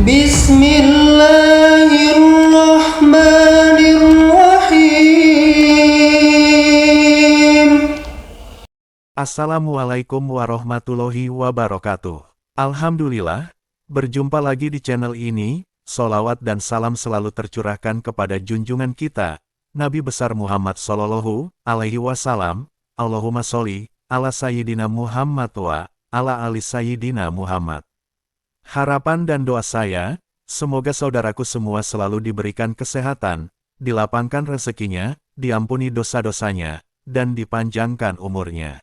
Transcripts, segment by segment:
Bismillahirrahmanirrahim. Assalamualaikum warahmatullahi wabarakatuh. Alhamdulillah, berjumpa lagi di channel ini. Sholawat dan salam selalu tercurahkan kepada junjungan kita, Nabi besar Muhammad Sallallahu Alaihi Wasallam. Allahumma sholli ala Sayyidina Muhammad wa ala ali Sayyidina Muhammad. Harapan dan doa saya, semoga saudaraku semua selalu diberikan kesehatan, dilapangkan rezekinya, diampuni dosa-dosanya, dan dipanjangkan umurnya.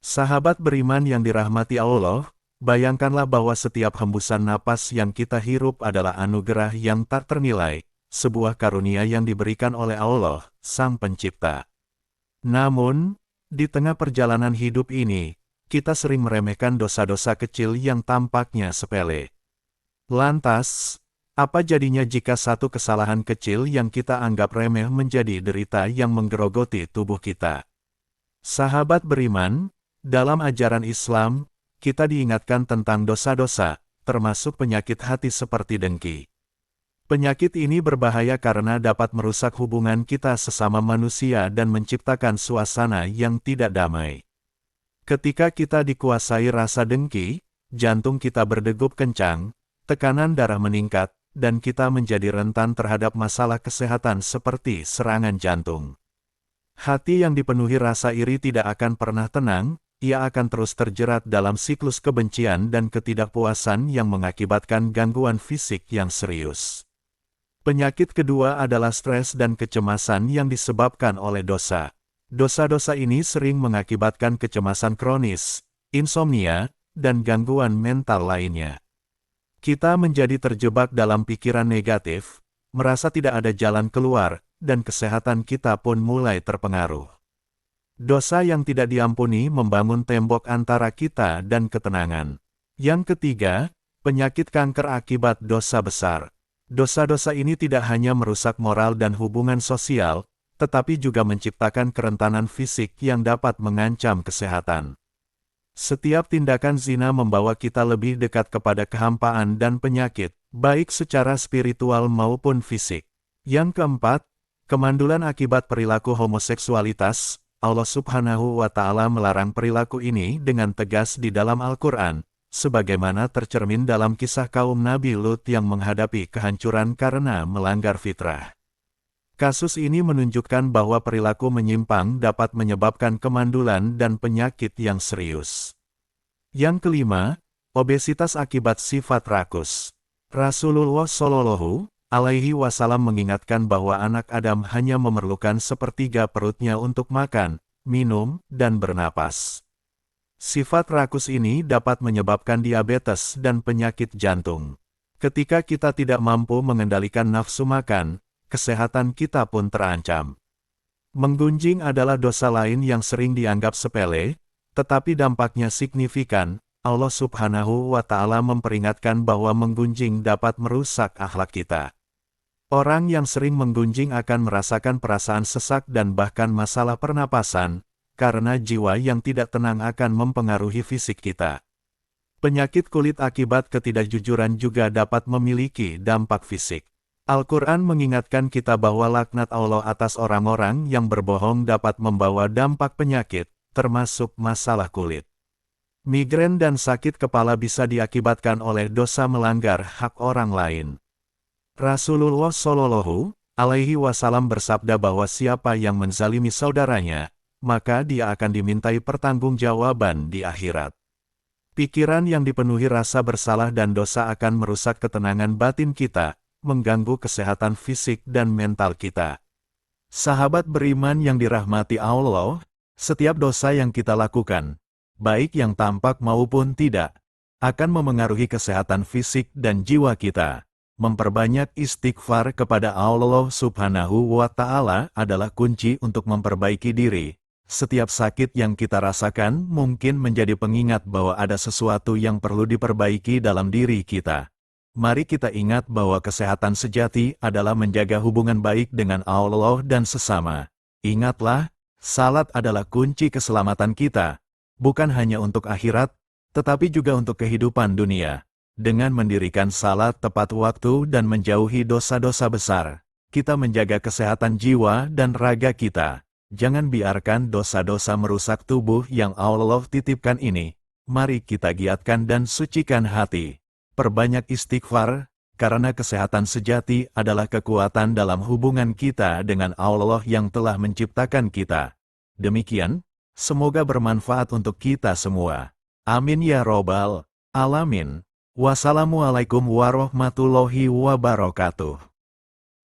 Sahabat beriman yang dirahmati Allah, bayangkanlah bahwa setiap hembusan napas yang kita hirup adalah anugerah yang tak ternilai, sebuah karunia yang diberikan oleh Allah, Sang Pencipta. Namun, di tengah perjalanan hidup ini, kita sering meremehkan dosa-dosa kecil yang tampaknya sepele. Lantas, apa jadinya jika satu kesalahan kecil yang kita anggap remeh menjadi derita yang menggerogoti tubuh kita? Sahabat beriman, dalam ajaran Islam, kita diingatkan tentang dosa-dosa, termasuk penyakit hati seperti dengki. Penyakit ini berbahaya karena dapat merusak hubungan kita sesama manusia dan menciptakan suasana yang tidak damai. Ketika kita dikuasai rasa dengki, jantung kita berdegup kencang, tekanan darah meningkat, dan kita menjadi rentan terhadap masalah kesehatan seperti serangan jantung. Hati yang dipenuhi rasa iri tidak akan pernah tenang, ia akan terus terjerat dalam siklus kebencian dan ketidakpuasan yang mengakibatkan gangguan fisik yang serius. Penyakit kedua adalah stres dan kecemasan yang disebabkan oleh dosa. Dosa-dosa ini sering mengakibatkan kecemasan kronis, insomnia, dan gangguan mental lainnya. Kita menjadi terjebak dalam pikiran negatif, merasa tidak ada jalan keluar, dan kesehatan kita pun mulai terpengaruh. Dosa yang tidak diampuni membangun tembok antara kita dan ketenangan. Yang ketiga, penyakit kanker akibat dosa besar. Dosa-dosa ini tidak hanya merusak moral dan hubungan sosial, tetapi juga menciptakan kerentanan fisik yang dapat mengancam kesehatan. Setiap tindakan zina membawa kita lebih dekat kepada kehampaan dan penyakit, baik secara spiritual maupun fisik. Yang keempat, kemandulan akibat perilaku homoseksualitas. Allah Subhanahu wa Ta'ala melarang perilaku ini dengan tegas di dalam Al-Quran, sebagaimana tercermin dalam kisah kaum Nabi Lut yang menghadapi kehancuran karena melanggar fitrah. Kasus ini menunjukkan bahwa perilaku menyimpang dapat menyebabkan kemandulan dan penyakit yang serius. Yang kelima, obesitas akibat sifat rakus. Rasulullah Shallallahu Alaihi Wasallam mengingatkan bahwa anak Adam hanya memerlukan sepertiga perutnya untuk makan, minum, dan bernapas. Sifat rakus ini dapat menyebabkan diabetes dan penyakit jantung. Ketika kita tidak mampu mengendalikan nafsu makan, kesehatan kita pun terancam. Menggunjing adalah dosa lain yang sering dianggap sepele, tetapi dampaknya signifikan. Allah Subhanahu wa Ta'ala memperingatkan bahwa menggunjing dapat merusak akhlak kita. Orang yang sering menggunjing akan merasakan perasaan sesak dan bahkan masalah pernapasan, karena jiwa yang tidak tenang akan mempengaruhi fisik kita. Penyakit kulit akibat ketidakjujuran juga dapat memiliki dampak fisik. Al-Quran mengingatkan kita bahwa laknat Allah atas orang-orang yang berbohong dapat membawa dampak penyakit, termasuk masalah kulit. Migrain dan sakit kepala bisa diakibatkan oleh dosa melanggar hak orang lain. Rasulullah Shallallahu Alaihi Wasallam bersabda bahwa siapa yang menzalimi saudaranya, maka dia akan dimintai pertanggungjawaban di akhirat. Pikiran yang dipenuhi rasa bersalah dan dosa akan merusak ketenangan batin kita, mengganggu kesehatan fisik dan mental kita. Sahabat beriman yang dirahmati Allah, setiap dosa yang kita lakukan, baik yang tampak maupun tidak, akan memengaruhi kesehatan fisik dan jiwa kita. Memperbanyak istighfar kepada Allah Subhanahu wa Ta'ala adalah kunci untuk memperbaiki diri. Setiap sakit yang kita rasakan mungkin menjadi pengingat bahwa ada sesuatu yang perlu diperbaiki dalam diri kita. Mari kita ingat bahwa kesehatan sejati adalah menjaga hubungan baik dengan Allah dan sesama. Ingatlah, salat adalah kunci keselamatan kita. Bukan hanya untuk akhirat, tetapi juga untuk kehidupan dunia. Dengan mendirikan salat tepat waktu dan menjauhi dosa-dosa besar, kita menjaga kesehatan jiwa dan raga kita. Jangan biarkan dosa-dosa merusak tubuh yang Allah titipkan ini. Mari kita giatkan dan sucikan hati. Perbanyak istighfar, karena kesehatan sejati adalah kekuatan dalam hubungan kita dengan Allah yang telah menciptakan kita. Demikian, semoga bermanfaat untuk kita semua. Amin ya robbal alamin. Wassalamualaikum warahmatullahi wabarakatuh.